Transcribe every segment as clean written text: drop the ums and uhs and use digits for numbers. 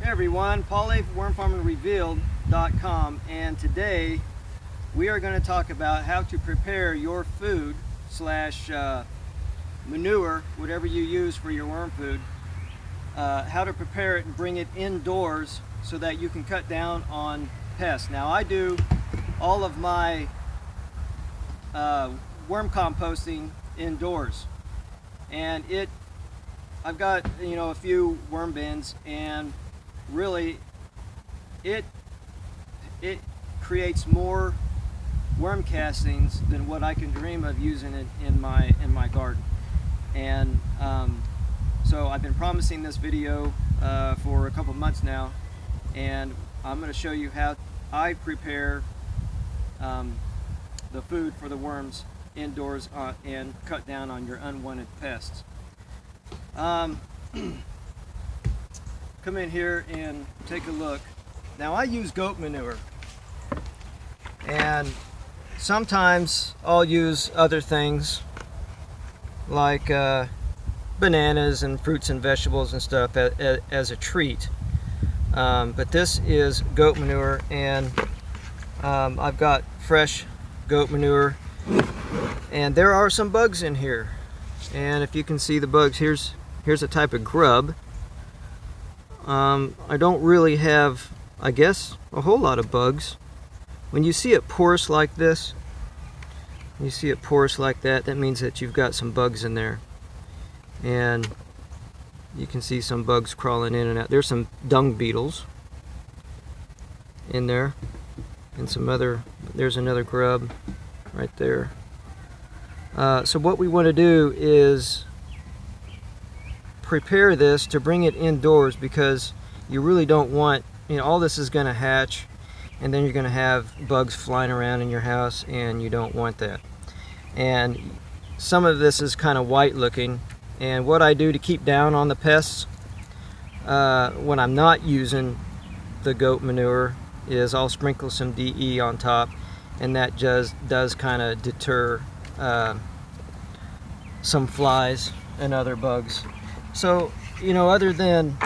Hey everyone, Paul A. WormFarmingRevealed.com, and today we are going to talk about how to prepare your food slash manure, whatever you use for your worm food, how to prepare it and bring it indoors so that you can cut down on pests. Now I do all of my worm composting indoors, and I've got a few worm bins, and really it creates more worm castings than what I can dream of using it in my garden. And so I've been promising this video for a couple months now, and I'm going to show you how I prepare the food for the worms indoors and cut down on your unwanted pests. Come in here and take a look. Now I use goat manure, and sometimes I'll use other things like bananas and fruits and vegetables and stuff as a treat, but this is goat manure, and I've got fresh goat manure, and there are some bugs in here. And if you can see the bugs, here's a type of grub. I don't really have, I guess, a whole lot of bugs. When you see it porous like this, that means that you've got some bugs in there. And you can see some bugs crawling in and out. There's some dung beetles in there, and there's another grub right there. So what we want to do is prepare this to bring it indoors, because you really don't want, all this is going to hatch, and then you're going to have bugs flying around in your house, and you don't want that. And some of this is kind of white looking, and what I do to keep down on the pests when I'm not using the goat manure is I'll sprinkle some DE on top, and that just does kind of deter some flies and other bugs. So, other than,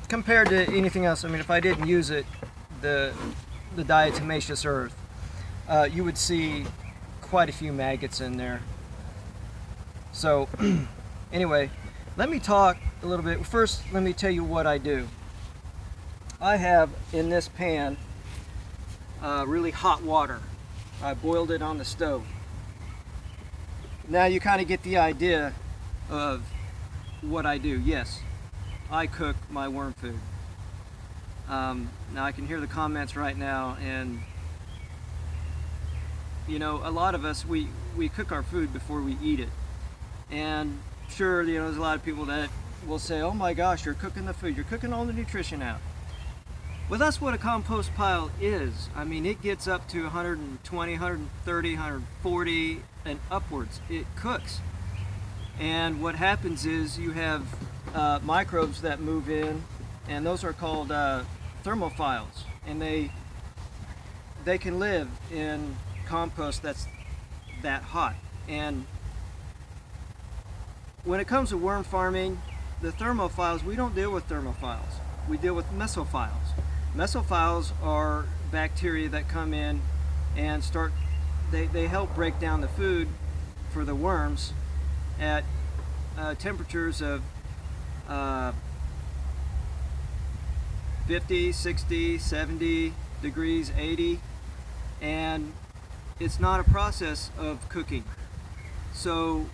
compared to anything else, if I didn't use it, the diatomaceous earth, you would see quite a few maggots in there. So, anyway, let me talk a little bit. First, let me tell you what I do. I have in this pan really hot water. I boiled it on the stove. Now you kind of get the idea of what I do. Yes, I cook my worm food. Now I can hear the comments right now, and a lot of us, we cook our food before we eat it. And sure, there's a lot of people that will say, oh my gosh, you're cooking the food, you're cooking all the nutrition out. Well, that's what a compost pile is. It gets up to 120, 130, 140 and upwards. It cooks. And what happens is you have microbes that move in, and those are called thermophiles. And they can live in compost that's that hot. And when it comes to worm farming, the thermophiles, we don't deal with thermophiles. We deal with mesophiles. Mesophiles are bacteria that come in and they help break down the food for the worms at temperatures of 50, 60, 70 degrees, 80, and it's not a process of cooking. So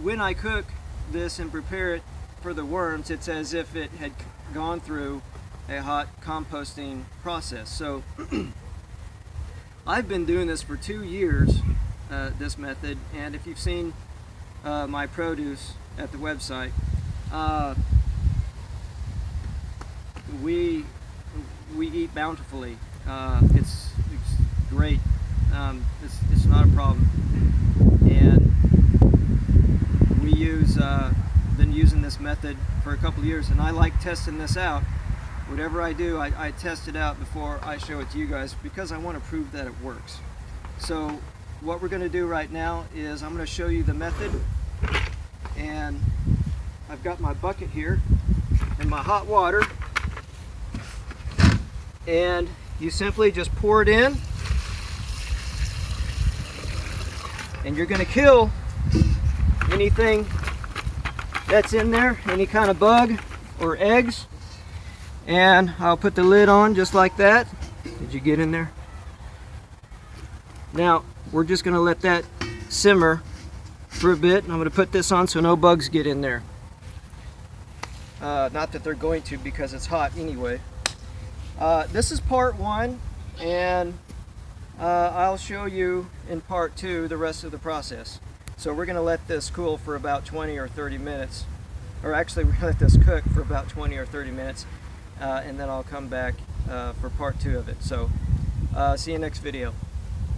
when I cook this and prepare it for the worms, it's as if it had gone through a hot composting process. So I've been doing this for 2 years, this method, and if you've seen my produce at the website, we eat bountifully. It's great. It's not a problem, and we been using this method for a couple of years, and I like testing this out. Whatever I do, I test it out before I show it to you guys, because I want to prove that it works. So what we're going to do right now is I'm going to show you the method, and I've got my bucket here and my hot water, and you simply just pour it in, and you're going to kill anything that's in there, any kind of bug or eggs. And I'll put the lid on just like that. Did you get in there? Now we're just going to let that simmer for a bit. I'm going to put this on so no bugs get in there. Not that they're going to, because it's hot anyway. This is part one, and I'll show you in part two the rest of the process. So we're going to let this cool for about 20 or 30 minutes. Or actually, we're going to let this cook for about 20 or 30 minutes. And then I'll come back for part two of it. So see you next video.